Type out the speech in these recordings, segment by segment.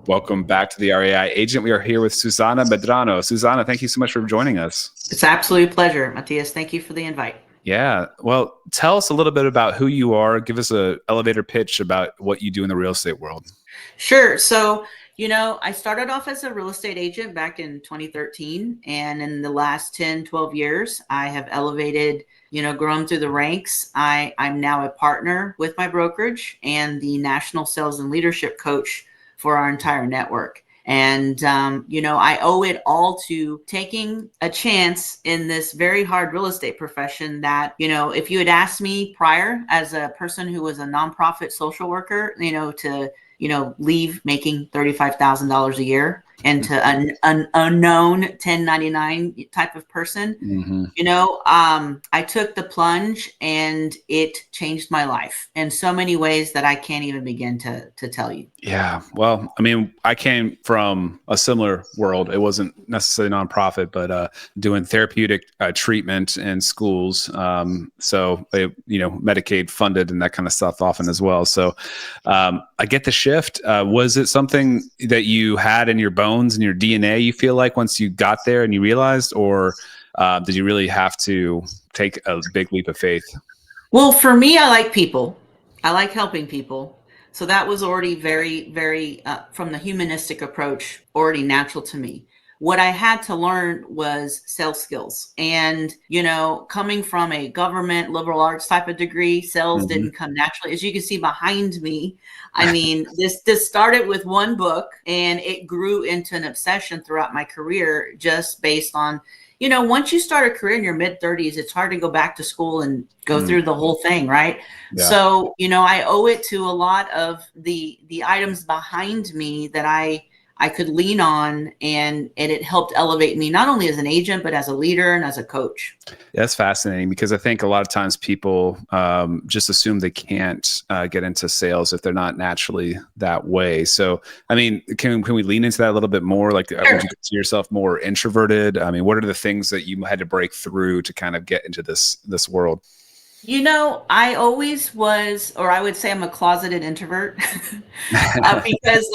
Welcome back to the REI Agent. We are here with Susanna Medrano. Susanna, thank you so much for joining us. It's an absolute pleasure, Mattias. Thank you for the invite. Yeah. Well, tell us a little bit about who you are. Give us an elevator pitch about what you do in the real estate world. Sure. So, I started off as a real estate agent back in 2013. And in the last 10, 12 years, I have elevated, grown through the ranks. I'm now a partner with my brokerage and the national sales and leadership coach for our entire network. And, I owe it all to taking a chance in this very hard real estate profession that, if you had asked me prior as a person who was a nonprofit social worker, to leave making $35,000 a year into an unknown 1099 type of person, I took the plunge and it changed my life in so many ways that I can't even begin to tell you. Yeah. Well, I mean, I came from a similar world. It wasn't necessarily nonprofit, but doing therapeutic treatment in schools. So they, Medicaid funded and that kind of stuff often as well. So I get the shift. Was it something that you had in your bones and your DNA, you feel like, once you got there and you realized, or did you really have to take a big leap of faith? Well, for me, I like people. I like helping people. So that was already very, very, from the humanistic approach, already natural to me. What I had to learn was sales skills. And, coming from a government liberal arts type of degree, sales didn't come naturally. As you can see behind me, I mean, this started with one book and it grew into an obsession throughout my career, just based on, once you start a career in your mid-30s, it's hard to go back to school and go through the whole thing, right? Yeah. So, I owe it to a lot of the items behind me that I could lean on, and it helped elevate me not only as an agent, but as a leader and as a coach. That's fascinating, because I think a lot of times people just assume they can't get into sales if they're not naturally that way. So, I mean, can we lean into that a little bit more? Like, sure. Would you consider yourself more introverted? I mean, what are the things that you had to break through to kind of get into this world? I always was, or I would say I'm a closeted introvert because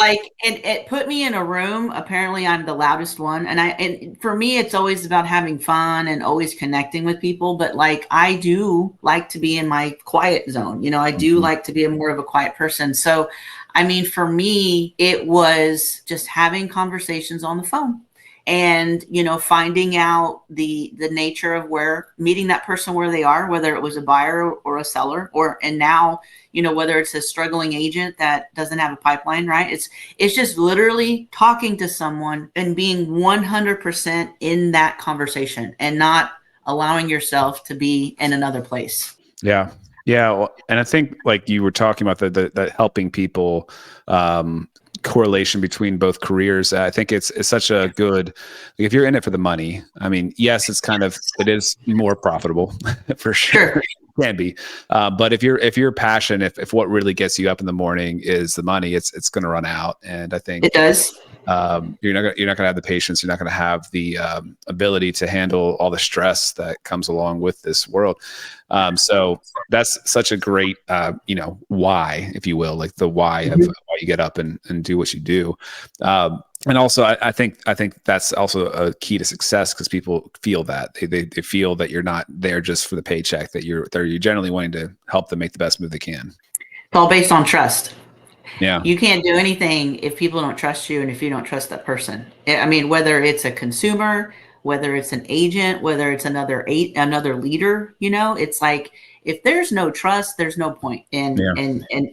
it put me in a room. Apparently I'm the loudest one. And for me, it's always about having fun and always connecting with people. But I do like to be in my quiet zone. I do like to be more of a quiet person. So, I mean, for me, it was just having conversations on the phone. And, finding out the nature of meeting that person where they are, whether it was a buyer or a seller, and now, whether it's a struggling agent that doesn't have a pipeline, right? It's just literally talking to someone and being 100% in that conversation and not allowing yourself to be in another place. Yeah. Yeah. Well, and I think, like you were talking about the helping people, correlation between both careers. I think it's such a good, if you're in it for the money, I mean, yes, it is more profitable for sure. It can be. But if your passion, if what really gets you up in the morning is the money, it's going to run out. And I think it does. You're not going to have the patience. You're not going to have the ability to handle all the stress that comes along with this world. So that's such a great, why, if you will, like the why of why you get up and do what you do. And also, I think that's also a key to success, because people feel that they feel that you're not there just for the paycheck, that you're generally wanting to help them make the best move they can. It's all based on trust. Yeah. You can't do anything if people don't trust you and if you don't trust that person. I mean, whether it's a consumer, whether it's an agent, whether it's another leader, it's like, if there's no trust, there's no point in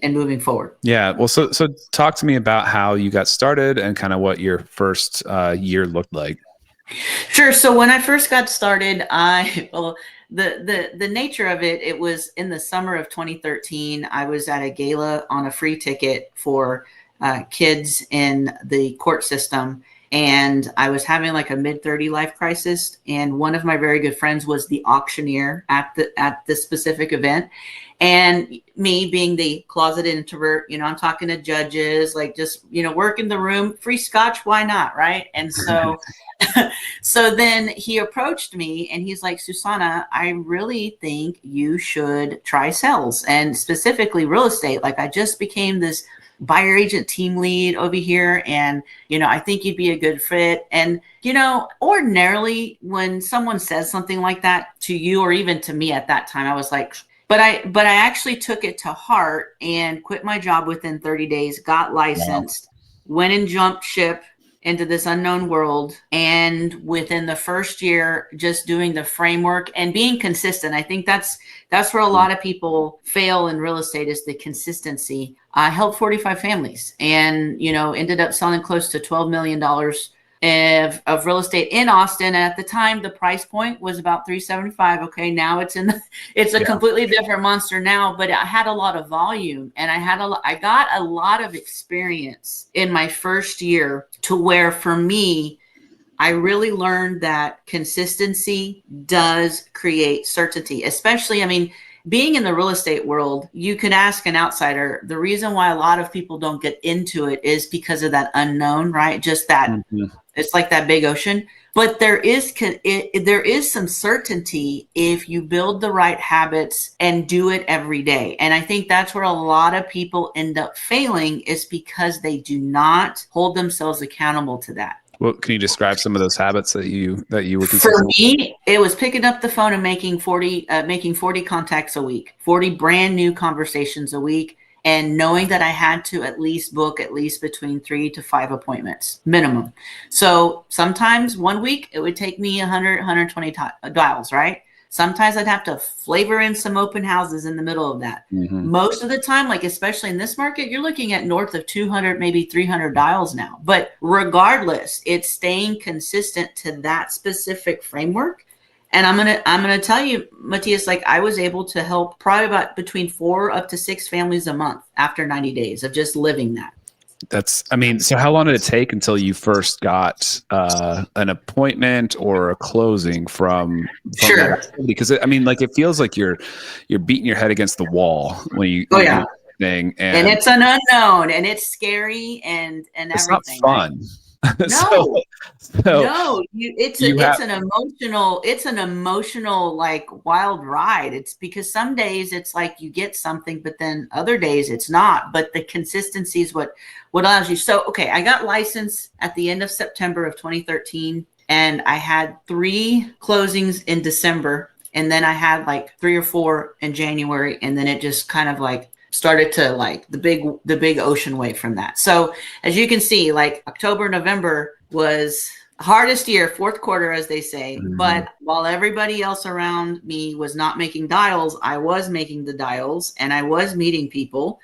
moving forward. Yeah. Well, so talk to me about how you got started and kind of what your first year looked like. Sure. So when I first got started, the nature of it was in the summer of 2013. I was at a gala on a free ticket for kids in the court system. And I was having like a mid-30 life crisis. And one of my very good friends was the auctioneer at this specific event. And me being the closeted introvert, I'm talking to judges, like just, work in the room, free scotch, why not? Right. And so, so then he approached me and he's like, Susanna, I really think you should try sales and specifically real estate. Like I just became this buyer agent team lead over here. And, I think you'd be a good fit. And, ordinarily when someone says something like that to you, or even to me at that time, I was like, but I actually took it to heart and quit my job within 30 days, got licensed, went and jumped ship into this unknown world. And within the first year, just doing the framework and being consistent. I think that's where a lot of people fail in real estate, is the consistency. I helped 45 families and, ended up selling close to $12 million of real estate in Austin. And at the time, the price point was about $375. Okay. Now it's a completely different monster now, but I had a lot of volume and I got a lot of experience in my first year, to where for me, I really learned that consistency does create certainty, especially, being in the real estate world. You can ask an outsider. The reason why a lot of people don't get into it is because of that unknown, right? Just that It's like that big ocean. But there is some certainty if you build the right habits and do it every day. And I think that's where a lot of people end up failing, is because they do not hold themselves accountable to that. Well, can you describe some of those habits that you were consistent? For me, it was picking up the phone and making 40 contacts a week, 40 brand new conversations a week, and knowing that I had to at least book between 3 to 5 appointments minimum. So sometimes one week it would take me 100, 120 dials, right? Sometimes I'd have to flavor in some open houses in the middle of that. Most of the time, like especially in this market, you're looking at north of 200, maybe 300 dials now. But regardless, it's staying consistent to that specific framework. And I'm gonna tell you, Mattias, like I was able to help probably about between 4 up to 6 families a month after 90 days of just living that. So how long did it take until you first got an appointment or a closing from Sure. that activity? Because it feels like you're beating your head against the wall when you do thing, and it's an unknown and it's scary and it's everything. not fun. No, it's an emotional like wild ride. It's because some days it's like you get something, but then other days it's not. But the consistency is what allows you. So, okay, I got licensed at the end of September of 2013, and I had 3 closings in December, and then I had like 3 or 4 in January, and then it just kind of like started to like the big ocean wave from that. So as you can see, like October, November was hardest year, fourth quarter, as they say. But while everybody else around me was not making dials, I was making the dials and I was meeting people.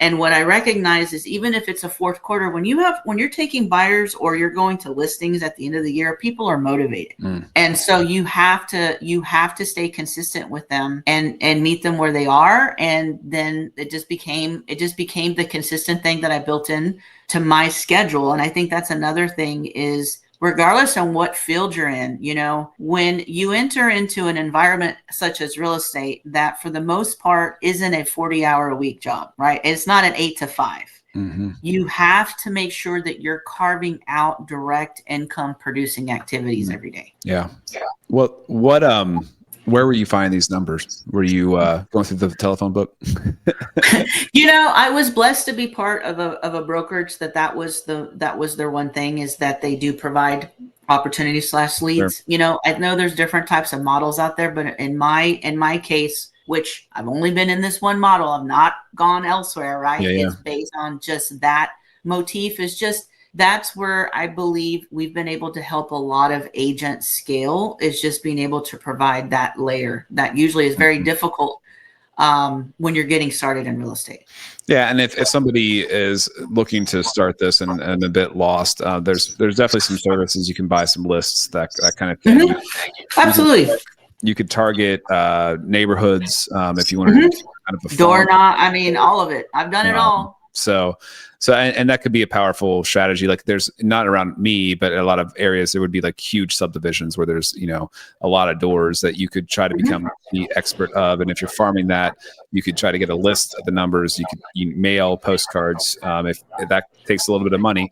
And what I recognize is, even if it's a fourth quarter, when you're taking buyers or you're going to listings at the end of the year, people are motivated. And so you have to stay consistent with them and meet them where they are. And then it just became the consistent thing that I built in to my schedule. And I think that's another thing is, regardless on what field you're in, when you enter into an environment such as real estate, that for the most part isn't a 40-hour-a-week job, right? It's not an 8 to 5. You have to make sure that you're carving out direct income producing activities every day. Yeah. Where were you finding these numbers? Were you going through the telephone book? I was blessed to be part of a brokerage that was their one thing, is that they do provide opportunities / leads. Sure. I know there's different types of models out there, but in my case, which I've only been in this one model, I've not gone elsewhere, right? It's based on just that motif. Is just, that's where I believe we've been able to help a lot of agents scale, is just being able to provide that layer that usually is very difficult when you're getting started in real estate. Yeah, and if somebody is looking to start this and a bit lost, there's definitely some services you can buy, some lists, that kind of thing. Absolutely. You could target neighborhoods if you want to do kind of a door knock. All of it. I've done it all. And that could be a powerful strategy. Like there's not around me, but in a lot of areas, there would be like huge subdivisions where there's, a lot of doors that you could try to become the expert of. And if you're farming that, you could try to get a list of the numbers. You mail postcards. If that takes a little bit of money.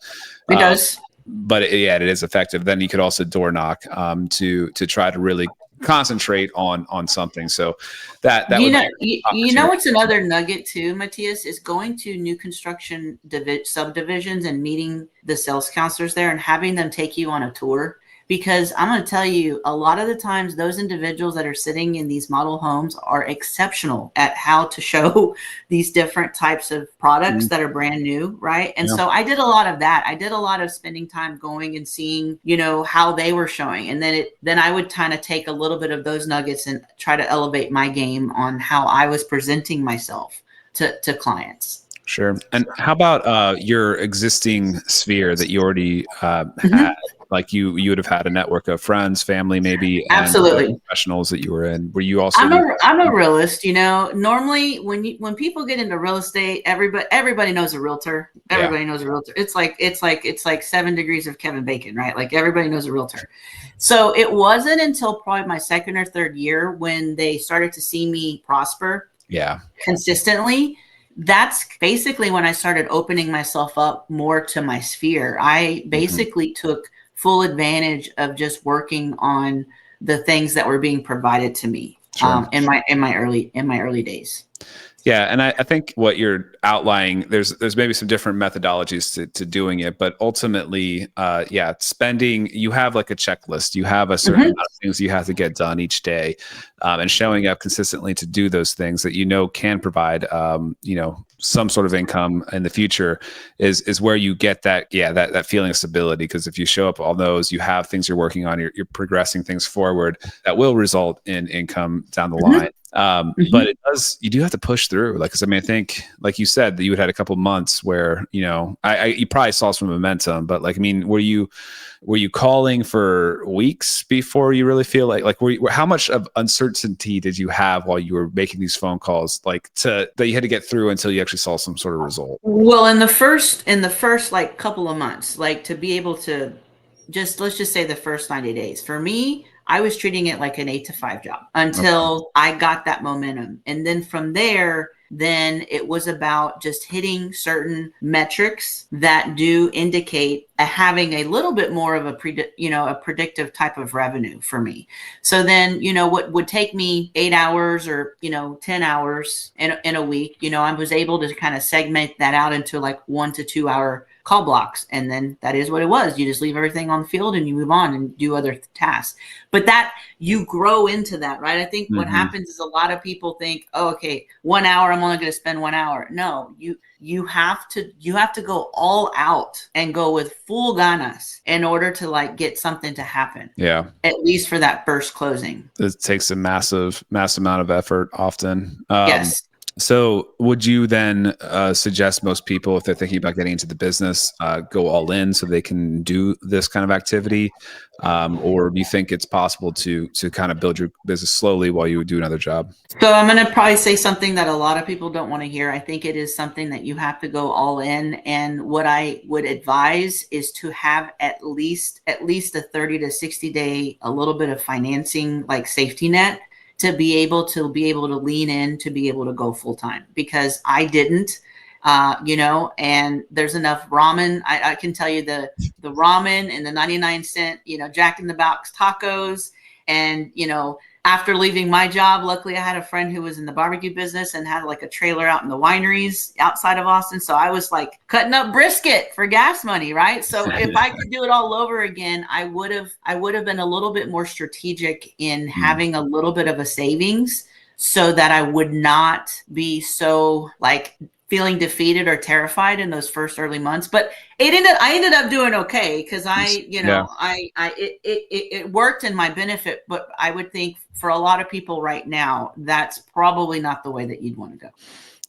It does. But it is effective. Then you could also door knock to try to really concentrate on something. So that you know what's another nugget too, Mattias, is going to new construction subdivisions and meeting the sales counselors there and having them take you on a tour. Because I'm going to tell you, a lot of the times those individuals that are sitting in these model homes are exceptional at how to show these different types of products that are brand new, right? And so I did a lot of that. I did a lot of spending time going and seeing, how they were showing. And then I would kind of take a little bit of those nuggets and try to elevate my game on how I was presenting myself to clients. Sure. And how about your existing sphere that you already had? Like you would have had a network of friends, family, maybe, absolutely, and professionals that you were in. Were you also? I'm a realist. Normally, when people get into real estate, everybody knows a realtor. Everybody knows a realtor. It's like 7 degrees of Kevin Bacon, right? Like everybody knows a realtor. So it wasn't until probably my second or third year when they started to see me prosper. Consistently. That's basically when I started opening myself up more to my sphere. I basically took full advantage of just working on the things that were being provided to me in my early days. Yeah. And I think what you're outlining, there's maybe some different methodologies to doing it, but ultimately, spending, you have like a checklist, you have a certain amount of things you have to get done each day, and showing up consistently to do those things that can provide, some sort of income in the future is where you get that feeling of stability. Because if you show up on those, you have things you're working on, you're progressing things forward that will result in income down the line. But you do have to push through. Like, 'cause I think, like you said, that you had a couple months where, you probably saw some momentum, but were you calling for weeks before you really feel how much of uncertainty did you have while you were making these phone calls, that you had to get through until you actually saw some sort of result? Well, in the first couple of months, to be able to let's just say the first 90 days for me, I was treating it like an 8 to 5 job until I got that momentum. And then from there, then it was about just hitting certain metrics that do indicate having a little bit more of a predictive type of revenue for me. So then, what would take me 8 hours or, 10 hours in a week, I was able to kind of segment that out into like 1 to 2 hour call blocks. And then that is what it was. You just leave everything on the field and you move on and do other tasks. But that you grow into that, right? I think what happens is a lot of people think, oh, okay, 1 hour, I'm only going to spend 1 hour. No, you have to go all out and go with full ganas in order to get something to happen. Yeah. At least for that first closing. It takes a massive amount of effort often. Yes. So would you then suggest most people, if they're thinking about getting into the business, go all in so they can do this kind of activity? Or do you think it's possible to kind of build your business slowly while you do another job? So I'm going to probably say something that a lot of people don't want to hear. I think it is something that you have to go all in. And what I would advise is to have at least a 30 to 60 day, a little bit of financing, like safety net, to be able to lean in, to be able to go full time, because I didn't, and there's enough ramen. I can tell you the ramen and the 99-cent, Jack in the Box tacos. And, after leaving my job, luckily I had a friend who was in the barbecue business and had like a trailer out in the wineries outside of Austin. So I was like cutting up brisket for gas money, right? So if I could do it all over again, I would have been a little bit more strategic in having a little bit of a savings so that I would not be so feeling defeated or terrified in those first early months. But I ended up doing okay because it worked in my benefit. But I would think for a lot of people right now, that's probably not the way that you'd want to go.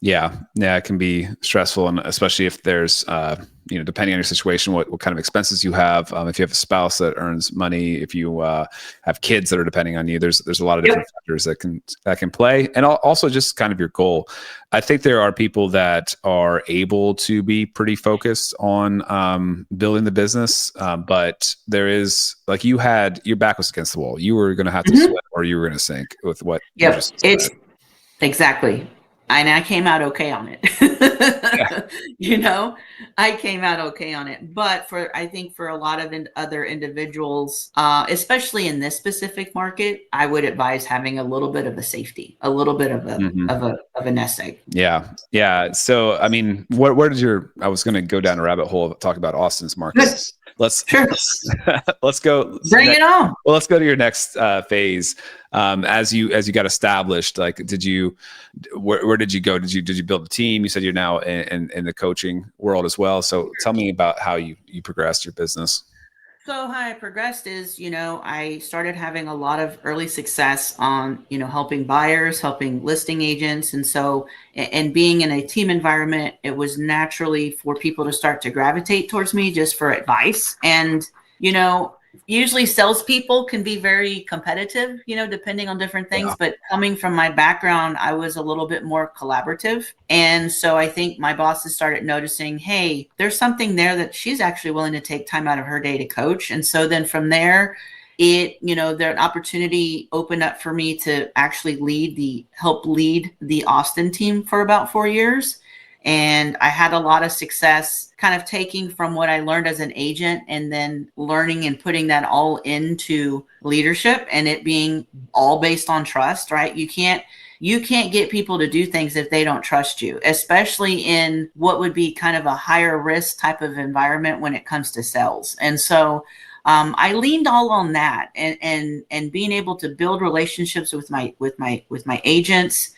Yeah. Yeah. It can be stressful. And especially if there's, depending on your situation, what kind of expenses you have. If you have a spouse that earns money, if you have kids that are depending on you, there's a lot of different factors that can play. And also just kind of your goal. I think there are people that are able to be pretty focused on building the business. But there is, like, your back was against the wall. You were going to have to swim or you were going to sink with what you just said. It's exactly. And I came out okay on it. I came out okay on it. But I think for a lot of other individuals, especially in this specific market, I would advise having a little bit of a safety, a little bit of a nest egg. Yeah. Yeah. So, I mean, where did I was going to go down a rabbit hole, talk about Austin's market. Let's go. Bring it on. Well, let's go to your next phase. As you got established, like, where did you go? Did you build a team? You said you're now in the coaching world as well. So tell me about how you progressed your business. So how I progressed is, I started having a lot of early success on, helping buyers, helping listing agents. And being in a team environment, it was naturally for people to start to gravitate towards me just for advice. And, usually salespeople can be very competitive, depending on different things. Yeah. But coming from my background, I was a little bit more collaborative. And so I think my bosses started noticing, hey, there's something there that she's actually willing to take time out of her day to coach. And so then from there, an opportunity opened up for me to actually help lead the Austin team for about 4 years. And I had a lot of success kind of taking from what I learned as an agent and then learning and putting that all into leadership, and it being all based on trust, right? You can't get people to do things if they don't trust you, especially in what would be kind of a higher risk type of environment when it comes to sales. And so I leaned all on that and being able to build relationships with my agents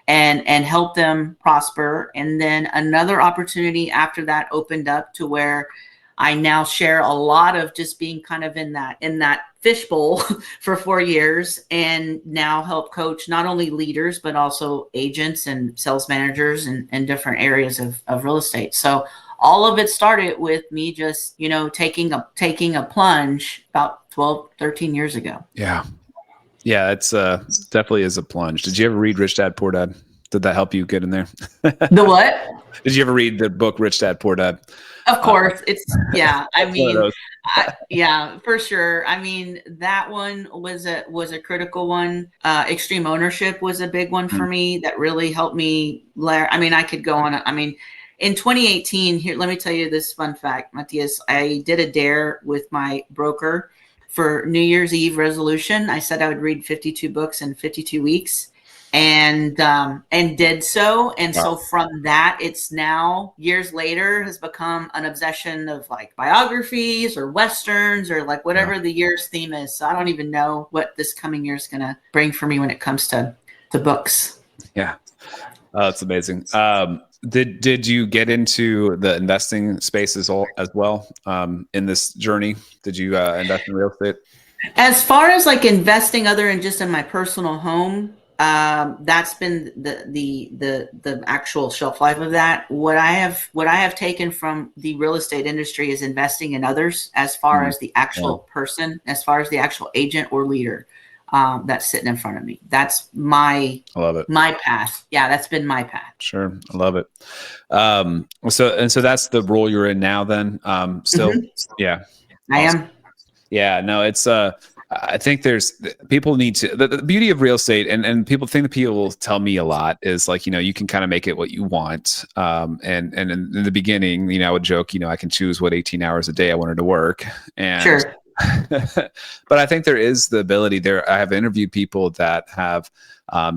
and help them prosper. And then another opportunity after that opened up to where I now share a lot of just being kind of in that fishbowl for 4 years, and now help coach not only leaders, but also agents and sales managers in different areas of real estate. So all of it started with me just, taking a plunge about 12, 13 years ago. Yeah. Yeah, it's definitely is a plunge. Did you ever read Rich Dad Poor Dad? Did that help you get in there? The what? Did you ever read the book Rich Dad Poor Dad? Of course. Yeah, for sure. I mean, that one was a critical one. Extreme ownership was a big one for me that really helped me learn. I mean, I could go on. In 2018, here, let me tell you this fun fact, Mattias. I did a dare with my broker for New Year's Eve resolution. I said I would read 52 books in 52 weeks and did so. And so from that, it's now years later has become an obsession of like biographies or Westerns or like whatever the year's theme is. So I don't even know what this coming year is going to bring for me when it comes to books. Yeah. That's amazing. Did you get into the investing space as well in this journey? Did you invest in real estate? As far as like investing other than just in my personal home, that's been the actual shelf life of that. What I have taken from the real estate industry is investing in others as far as the actual person, as far as the actual agent or leader that's sitting in front of me. That's I love it. My path. Yeah, that's been my path. Sure. I love it. So that's the role you're in now then. Still. Yeah. I am. Yeah, no, it's I think people need to, the beauty of real estate and people will tell me a lot is like, you can kind of make it what you want. And in the beginning, I would joke, I can choose what 18 hours a day I wanted to work. And sure. But I think there is the ability there. I have interviewed people that have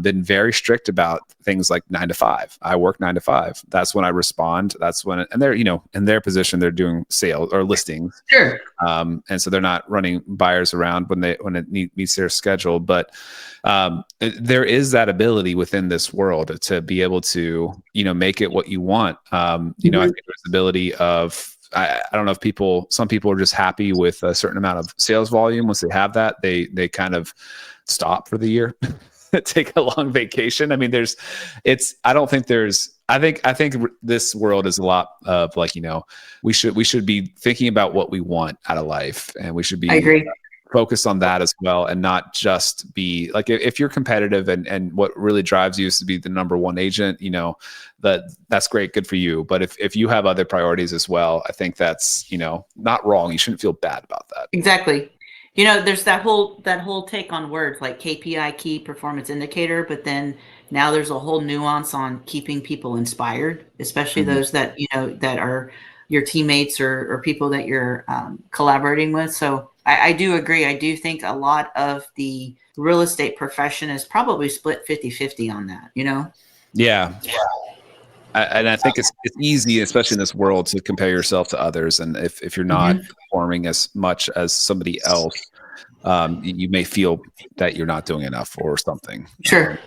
been very strict about things like 9 to 5. I work 9 to 5. That's when I respond. That's when, and they're, in their position, they're doing sales or listings. Sure. And so they're not running buyers around when it meets their schedule. But there is that ability within this world to be able to, make it what you want. I think there's the ability of, I don't know if some people are just happy with a certain amount of sales volume. Once they have that, they kind of stop for the year. take a long vacation. I mean, I think this world is a lot of like, we should be thinking about what we want out of life, and we should I be agree. focused on that as well, and not just be like, if you're competitive and what really drives you is to be the number one agent, that's great, good for you. But if you have other priorities as well, I think that's, not wrong. You shouldn't feel bad about that. Exactly. There's that whole take on words like KPI, key performance indicator, but then now there's a whole nuance on keeping people inspired, especially Mhm. those that that are your teammates or people that you're collaborating with. So I do agree. I do think a lot of the real estate profession is probably split 50-50 on that, Yeah. And I think it's easy, especially in this world, to compare yourself to others. And if you're not Mhm. performing as much as somebody else, you may feel that you're not doing enough or something. Sure.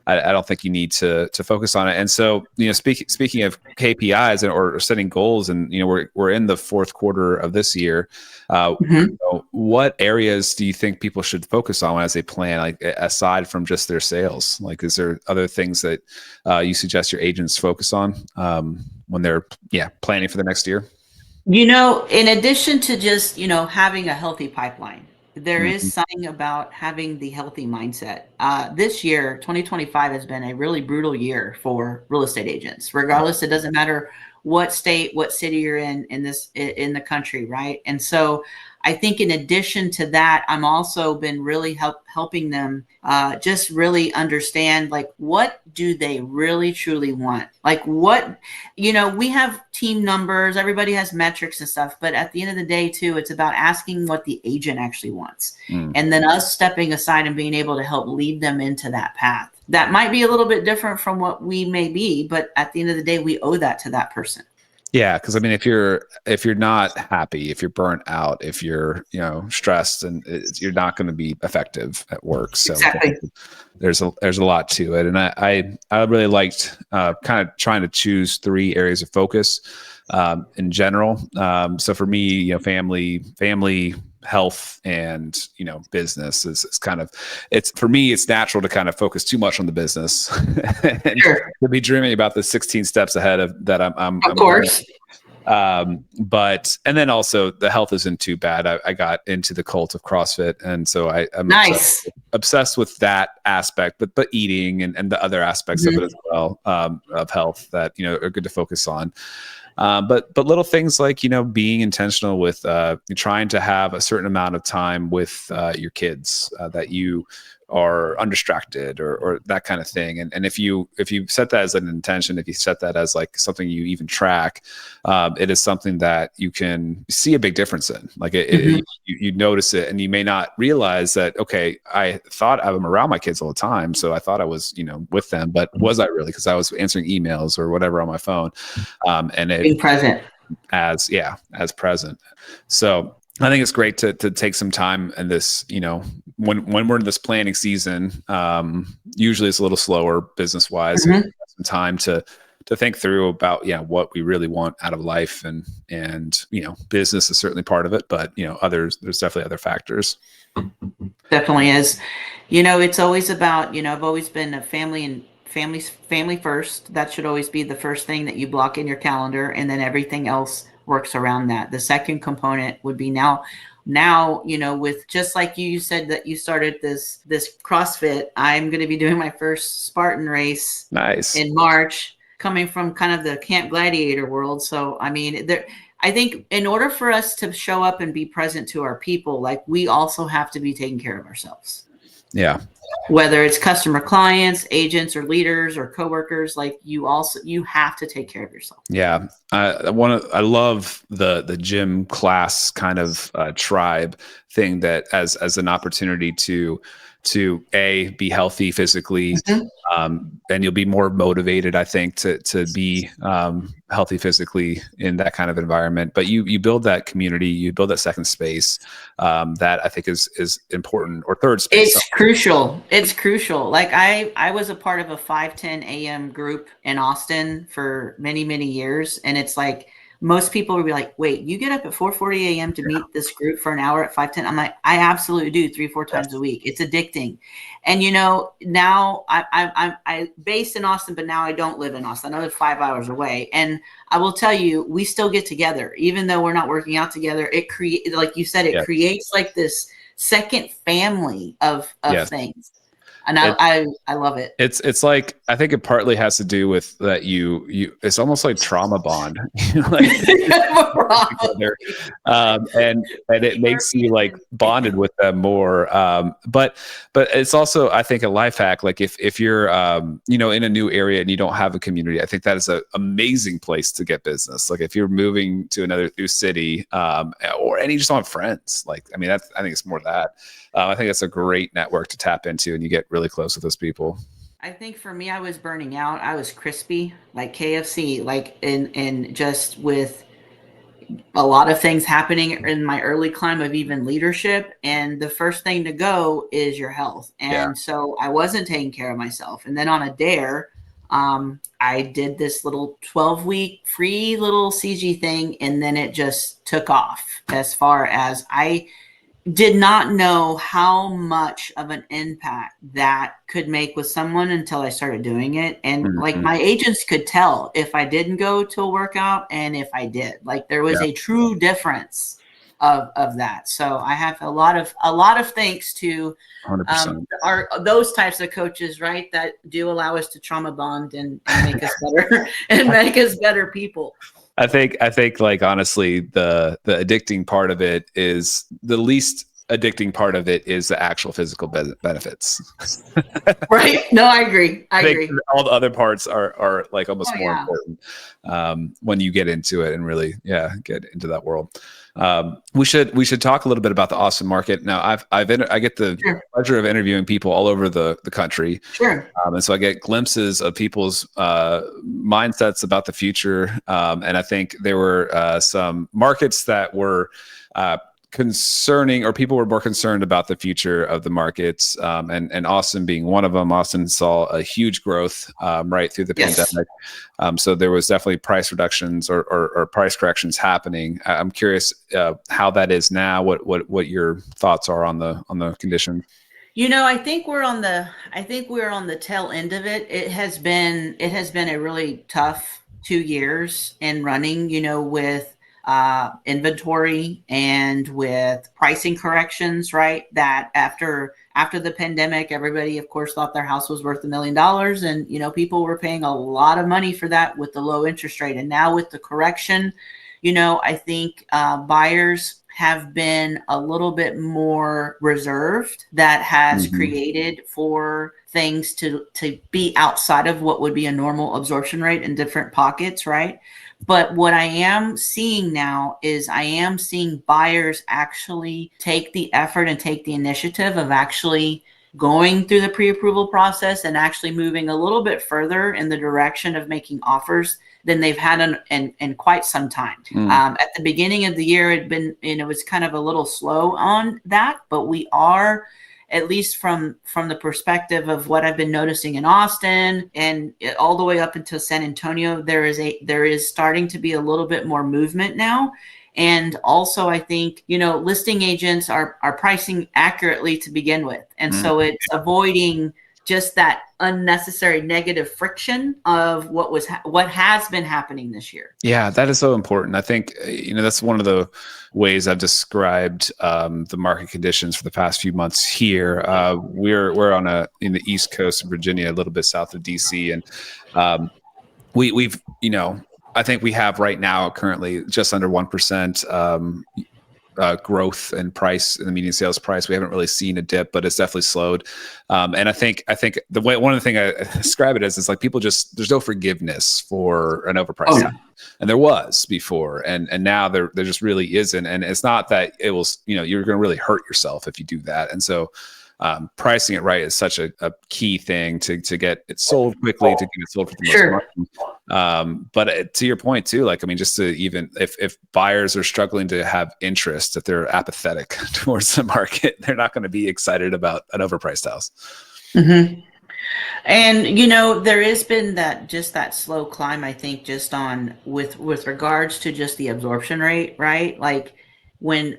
I don't think you need to focus on it. And so, speaking of KPIs or setting goals, and we're in the fourth quarter of this year. Mhm. What areas do you think people should focus on as they plan, like aside from just their sales? Like, is there other things that you suggest your agents focus on when they're planning for the next year? In addition to just, having a healthy pipeline, there is Mhm. something about having the healthy mindset. This year, 2025 has been a really brutal year for real estate agents. Regardless, it doesn't matter what state, what city you're in the country, right? And so I think in addition to that, I'm also been really helping them just really understand, like, what do they really truly want? Like, what we have team numbers, everybody has metrics and stuff, but at the end of the day too, it's about asking what the agent actually wants, Mm. and then us stepping aside and being able to help lead them into that path. That might be a little bit different from what we may be, but at the end of the day, we owe that to that person. Yeah, because I mean, if you're not happy, if you're burnt out, if you're stressed, and you're not going to be effective at work. So Exactly. there's a lot to it, and I really liked kind of trying to choose 3 areas of focus in general. So for me, family, health, and business is kind of, it's for me, it's natural to kind of focus too much on the business and Sure. to be dreaming about the 16 steps ahead of that I'm Of course. but and then also the health isn't too bad. I got into the cult of CrossFit, and so I'm Nice. obsessed with that aspect, but eating and the other aspects of it Mhm. as well, of health that are good to focus on. But little things like being intentional with trying to have a certain amount of time with your kids, that you are undistracted, or that kind of thing. And if you set that as an intention, if you set that as like something you even track, it is something that you can see a big difference in. Like Mhm. you notice it, and you may not realize that, okay, I thought I'm around my kids all the time, so I thought I was with them, but was I really? Because I was answering emails or whatever on my phone, and it Being present. as present. So I think it's great to take some time in this, when we're in this planning season. Usually it's a little slower business wise, so Mhm. some time to think through about what we really want out of life, and business is certainly part of it, but there's definitely other factors. Definitely is. It's always about, I've always been a family first. That should always be the first thing that you block in your calendar, and then everything else works around that. The second component would be now, with, just like you said that you started this CrossFit, I'm going to be doing my first Spartan race Nice. in March, coming from kind of the Camp Gladiator world. So, I mean, I think in order for us to show up and be present to our people, like, we also have to be taking care of ourselves. Yeah. Whether it's customer clients, agents, or leaders or coworkers, like, you have to take care of yourself. Yeah. I love the gym class kind of tribe thing, that as an opportunity to be healthy physically, Mhm. and you'll be more motivated, I think, to be healthy physically in that kind of environment. But you build that community, you build that second space, that I think is important, or third space. It's crucial. It's crucial. Like, I was a part of a 5:10 a.m. group in Austin for many, many years. And it's like, most people would be like, wait, you get up at 4:40 a.m. to meet this group for an hour at 5:10? I'm like, I absolutely do 3-4 times a week. It's addicting. And, now I based in Austin, but now I don't live in Austin. I live 5 hours away. And I will tell you, we still get together, even though we're not working out together. It creates, like you said, it creates like this second family of things. And I love it. It's like, I think it partly has to do with that it's almost like trauma bond, like, and it makes you like bonded with them more. But it's also, I think, a life hack. Like if you're, in a new area and you don't have a community, I think that is an amazing place to get business. Like if you're moving to another new city, and you just don't have friends, like, I mean, I think it's more that. I think that's a great network to tap into, and you get really close with those people. I think for me, I was burning out. I was crispy, like KFC, like in just with a lot of things happening in my early climb of even leadership. And the first thing to go is your health. And so I wasn't taking care of myself. And then on a dare, I did this little 12-week free little CG thing, and then it just took off. As far as I did not know how much of an impact that could make with someone until I started doing it. And like my agents could tell if I didn't go to a workout and if I did. Like there was a true difference of that. So I have a lot of thanks to those types of coaches, right, that do allow us to trauma bond and make us better and make us better people. I think like, honestly, the addicting part of it is the least addicting part of it is the actual physical benefits. Right. No, I agree. I agree. All the other parts are like almost more important when you get into it and really, get into that world. We should talk a little bit about the Austin market. Now I get the pleasure of interviewing people all over the country. Sure. And so I get glimpses of people's mindsets about the future. And I think there were some markets that were concerning, or people were more concerned about the future of the markets, and Austin being one of them. Austin saw a huge growth right through the pandemic. So there was definitely price reductions or price corrections happening. I'm curious how that is now, what your thoughts are on the condition. I think we're on the tail end of it. It has been a really tough 2 years in running, with inventory and with pricing corrections, right? That after the pandemic, everybody, of course, thought their house was worth $1 million. And, people were paying a lot of money for that with the low interest rate. And now with the correction, I think buyers have been a little bit more reserved. That has created for things to be outside of what would be a normal absorption rate in different pockets, right? But what I am seeing now is I am seeing buyers actually take the effort and take the initiative of actually going through the pre-approval process and actually moving a little bit further in the direction of making offers than they've had in quite some time. At the beginning of the year, it was kind of a little slow on that, but we are, at least from the perspective of what I've been noticing in Austin and all the way up into San Antonio, there is starting to be a little bit more movement now. And also, I think, listing agents are pricing accurately to begin with. And so it's avoiding just that unnecessary negative friction of what has been happening this year. Yeah, that is so important. I think, that's one of the ways I've described the market conditions for the past few months here. We're in the East Coast of Virginia, a little bit south of DC. And we've, I think we have right now currently just under 1% growth in price in the median sales price. We haven't really seen a dip, but it's definitely slowed. And I think one of the things I describe it as is like people there's no forgiveness for an overpriced house. And there was before, and now there just really isn't. And it's not that it will, you're going to really hurt yourself if you do that. And so pricing it right is such a key thing to get it sold quickly, to get it sold for the most money. But to your point too, like, I mean, just to even if buyers are struggling to have interest, if they're apathetic towards the market, they're not going to be excited about an overpriced house. And there has been that slow climb, I think, just on with regards to just the absorption rate, right? Like and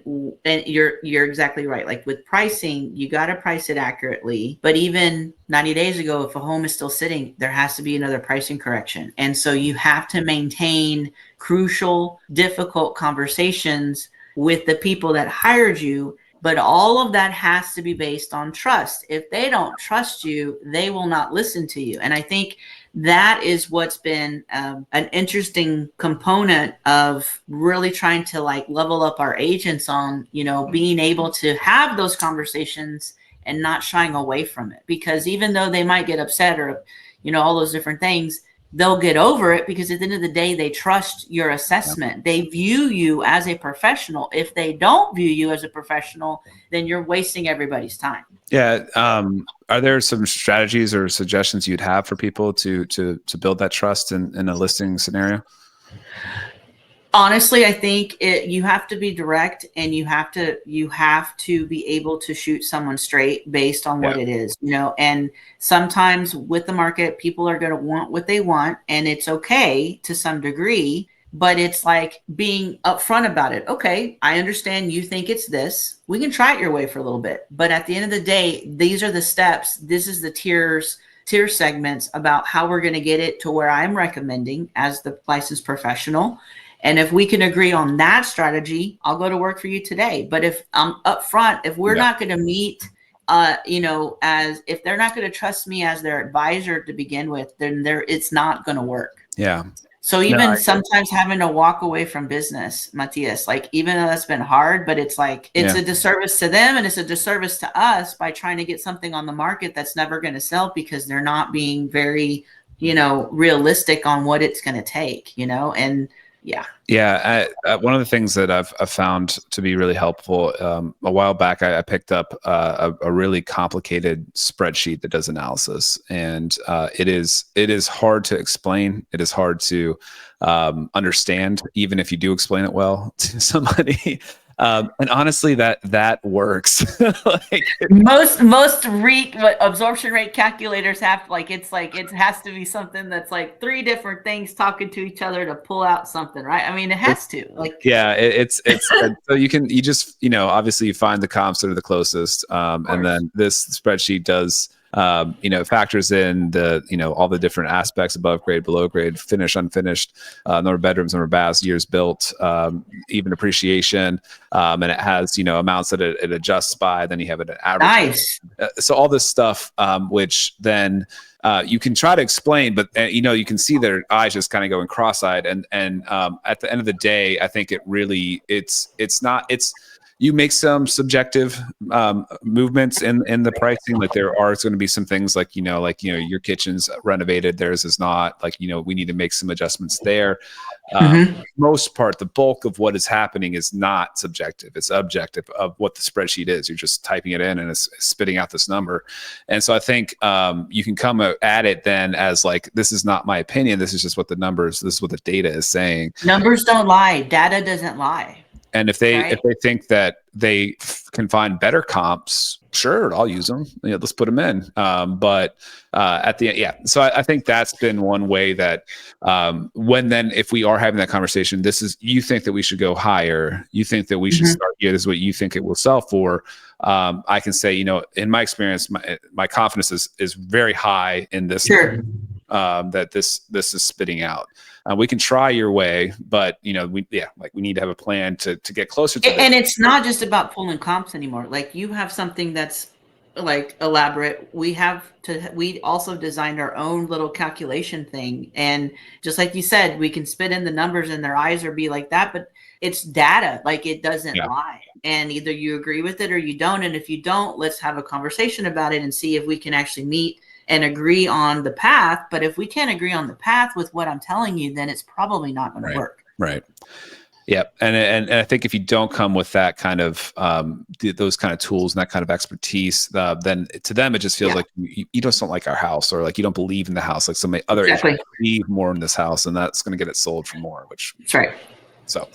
you're exactly right. Like with pricing, you got to price it accurately. But even 90 days ago, if a home is still sitting, there has to be another pricing correction. And so you have to maintain crucial, difficult conversations with the people that hired you. But all of that has to be based on trust. If they don't trust you, they will not listen to you. And I think that is what's been an interesting component of really trying to like level up our agents on, being able to have those conversations and not shying away from it. Because even though they might get upset or, all those different things, they'll get over it because at the end of the day, they trust your assessment. They view you as a professional. If they don't view you as a professional, then you're wasting everybody's time. Yeah. Are there some strategies or suggestions you'd have for people to build that trust in a listing scenario? Honestly, I think you have to be direct, and you have to be able to shoot someone straight based on what it is, and sometimes with the market, people are going to want what they want, and it's okay to some degree, but it's like being upfront about it. Okay, I understand you think it's this. We can try it your way for a little bit, but at the end of the day, these are the steps. This is the tier segments about how we're going to get it to where I'm recommending as the licensed professional. And if we can agree on that strategy, I'll go to work for you today. But if I'm upfront, if we're not going to meet, as if they're not going to trust me as their advisor to begin with, then it's not going to work. Yeah. So even sometimes having to walk away from business, Mattias, like even though that's been hard, but it's like, it's a disservice to them and it's a disservice to us by trying to get something on the market that's never going to sell because they're not being very, realistic on what it's going to take, and yeah. One of the things that I've found to be really helpful, a while back, I picked up a really complicated spreadsheet that does analysis, and it is hard to explain. It is hard to understand, even if you do explain it well to somebody. And honestly, that works. Like most absorption rate calculators have it has to be something that's like three different things talking to each other to pull out something, right? I mean, it has to. It's so you just obviously you find the comps that are the closest, and then this spreadsheet does. Factors in the, all the different aspects, above grade, below grade, finished, unfinished, number of bedrooms, number of baths, years built, even appreciation. And it has, amounts that it adjusts by, then you have an average. Nice. So all this stuff, which then you can try to explain, but you can see their eyes just kind of going cross-eyed. And at the end of the day, I think you make some subjective movements in the pricing. Like there are going to be some things like, your kitchen's renovated, theirs is not. Like, we need to make some adjustments there. Most part, the bulk of what is happening is not subjective. It's objective of what the spreadsheet is. You're just typing it in and it's spitting out this number. And so I think you can come at it then as like, this is not my opinion. This is just what this is what the data is saying. Numbers don't lie. Data doesn't lie. And if they think that they can find better comps, sure, I'll use them. Let's put them in. But at the end, So I think that's been one way that if we are having that conversation, you think that we should go higher. You think that we should start here. This is what you think it will sell for. I can say, in my experience, my confidence is very high in this. Sure. That this is spitting out. We can try your way, but we need to have a plan to get closer to. And it's not just about pulling comps anymore. Like you have something that's like elaborate. We also designed our own little calculation thing, and just like you said, we can spit in the numbers, and their eyes are be like that, but it's data. Like it doesn't lie, and either you agree with it or you don't. And if you don't, let's have a conversation about it and see if we can actually meet and agree on the path. But if we can't agree on the path with what I'm telling you, then it's probably not going to work. Right. Yeah. And I think if you don't come with that kind of, those kind of tools and that kind of expertise, then to them, it just feels like you just don't like our house, or like you don't believe in the house. Like some other agents believe more in this house, and that's going to get it sold for more, that's right. So,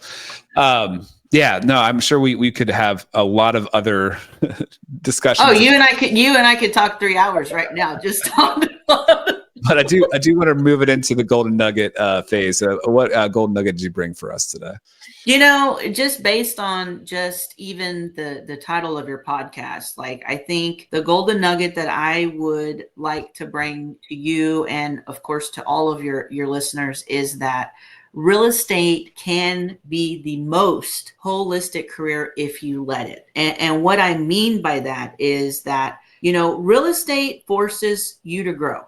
Yeah, no, I'm sure we could have a lot of other discussions. Oh, you and I could talk 3 hours right now just on. But I do want to move it into the golden nugget phase. What golden nugget did you bring for us today? Just based on just even the title of your podcast, like I think the golden nugget that I would like to bring to you and of course to all of your listeners is that real estate can be the most holistic career if you let it. And what I mean by that is that, real estate forces you to grow.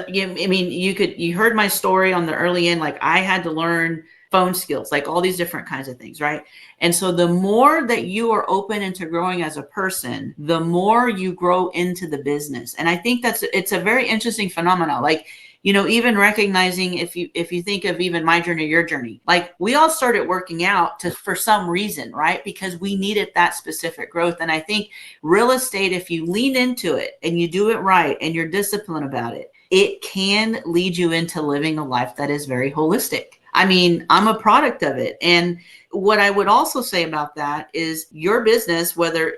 You heard my story on the early end, like I had to learn phone skills, like all these different kinds of things, right? And so the more that you are open into growing as a person, the more you grow into the business. And I think it's a very interesting phenomenon. Like, even recognizing if you think of even my journey, your journey, like we all started working out for some reason, right? Because we needed that specific growth. And I think real estate, if you lean into it and you do it right and you're disciplined about it, it can lead you into living a life that is very holistic. I mean, I'm a product of it. And what I would also say about that is your business, whether,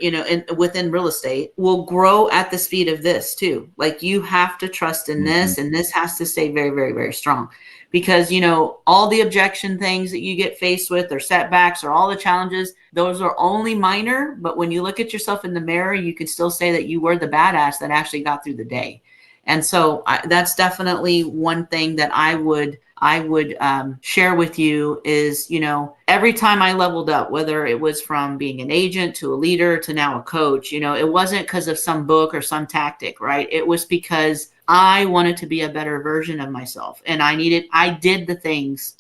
within real estate, will grow at the speed of this too. Like you have to trust in this, and this has to stay very, very, very strong. Because, all the objection things that you get faced with or setbacks or all the challenges, those are only minor. But when you look at yourself in the mirror, you can still say that you were the badass that actually got through the day. And so that's definitely one thing that I would share with you is, every time I leveled up, whether it was from being an agent to a leader to now a coach, it wasn't because of some book or some tactic, right? It was because I wanted to be a better version of myself. And I did the things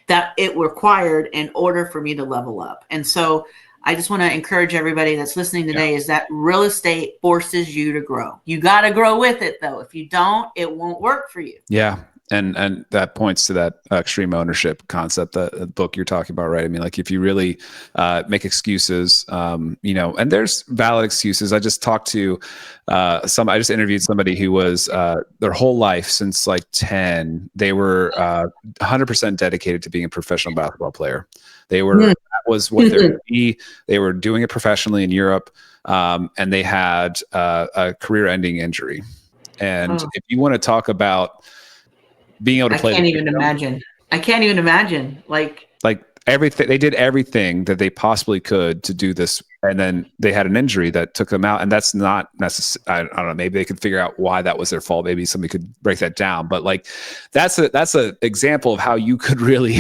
that it required in order for me to level up. And so I just want to encourage everybody that's listening today is that real estate forces you to grow. You got to grow with it though. If you don't, it won't work for you. Yeah. And that points to that extreme ownership concept, the book you're talking about, right? I mean, like if you really make excuses, and there's valid excuses. I just talked to I just interviewed somebody who was their whole life since like 10, they were 100% dedicated to being a professional basketball player. They were, that was what they were doing it professionally in Europe. And they had a career-ending injury. And if you want to talk about being able to play, I can't even imagine. Like everything, they did everything that they possibly could to do this, and then they had an injury that took them out. And that's not necessary. I don't know. Maybe they could figure out why that was their fault. Maybe somebody could break that down. But like, that's a example of how you could really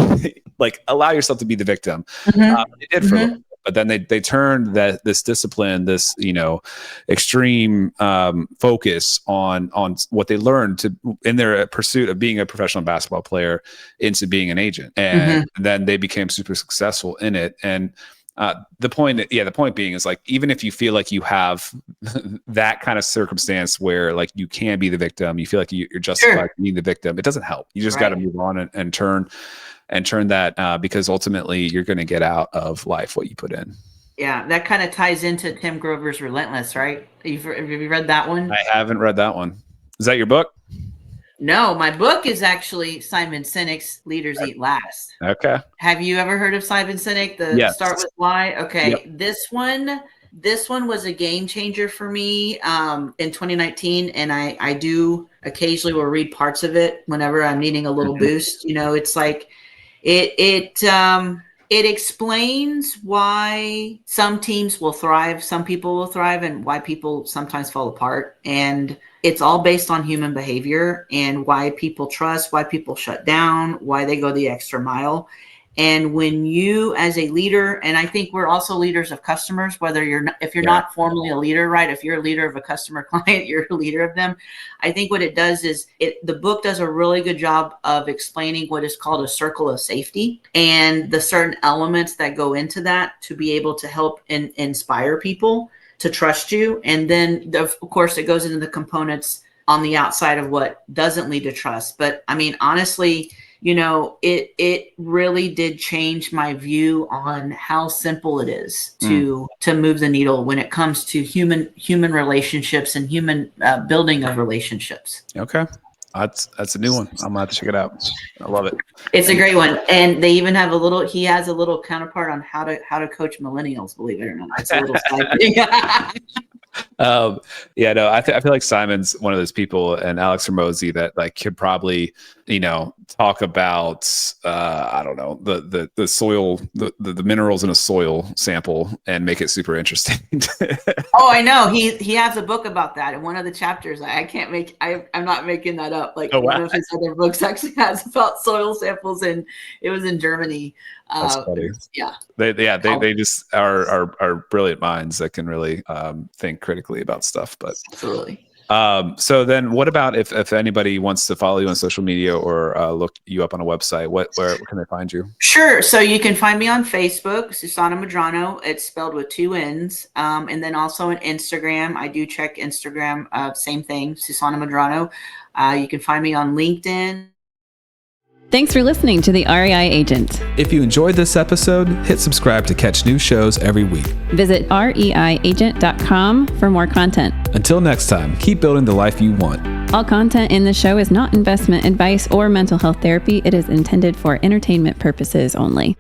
like allow yourself to be the victim. They did for a little bit. But then they turned this discipline, this extreme focus on what they learned in their pursuit of being a professional basketball player into being an agent, and then they became super successful in it. And the point being is like, even if you feel like you have that kind of circumstance where like you can be the victim, you feel like you're justified being the victim, it doesn't help. You just got to move on and turn that because ultimately you're going to get out of life what you put in. Yeah, that kind of ties into Tim Grover's Relentless, right? Have you read that one? I haven't read that one. Is that your book? No, my book is actually Simon Sinek's Leaders Eat Last. Okay. Have you ever heard of Simon Sinek? Yes. Start with Why? Okay. Yep. This one was a game changer for me in 2019. And I do occasionally will read parts of it whenever I'm needing a little boost. It's like, it explains why some teams will thrive, some people will thrive, and why people sometimes fall apart. And it's all based on human behavior and why people trust, why people shut down, why they go the extra mile. And when you as a leader, and I think we're also leaders of customers, if you're not formally a leader, right? If you're a leader of a customer client, you're a leader of them. I think what it does is the book does a really good job of explaining what is called a circle of safety and the certain elements that go into that to be able to help inspire people to trust you. And then of course it goes into the components on the outside of what doesn't lead to trust. But I mean, honestly, it really did change my view on how simple it is to move the needle when it comes to human relationships and human building of relationships. Okay. That's a new one. I'm gonna have to check it out. I love it. It's a great one, and they even have he has a little counterpart on how to coach millennials. Believe it or not, it's a little side thing. Yeah, no, I feel like Simon's one of those people, and Alex Hormozi, that like could probably, talk about I don't know, the soil, the minerals in a soil sample and make it super interesting. Oh, I know. He has a book about that. In one of the chapters, I'm not making that up. Like, Oh, wow. one of his other books actually has about soil samples, and it was in Germany. That's funny. Yeah. They just are brilliant minds that can really think critically about stuff. But absolutely. So then what about if anybody wants to follow you on social media or look you up on a website, where can they find you? Sure. So you can find me on Facebook, Susanna Medrano. It's spelled with 2 N's. And then also on Instagram. I do check Instagram. Same thing, Susanna Medrano. You can find me on LinkedIn. Thanks for listening to The REI Agent. If you enjoyed this episode, hit subscribe to catch new shows every week. Visit reiagent.com for more content. Until next time, keep building the life you want. All content in the show is not investment advice or mental health therapy. It is intended for entertainment purposes only.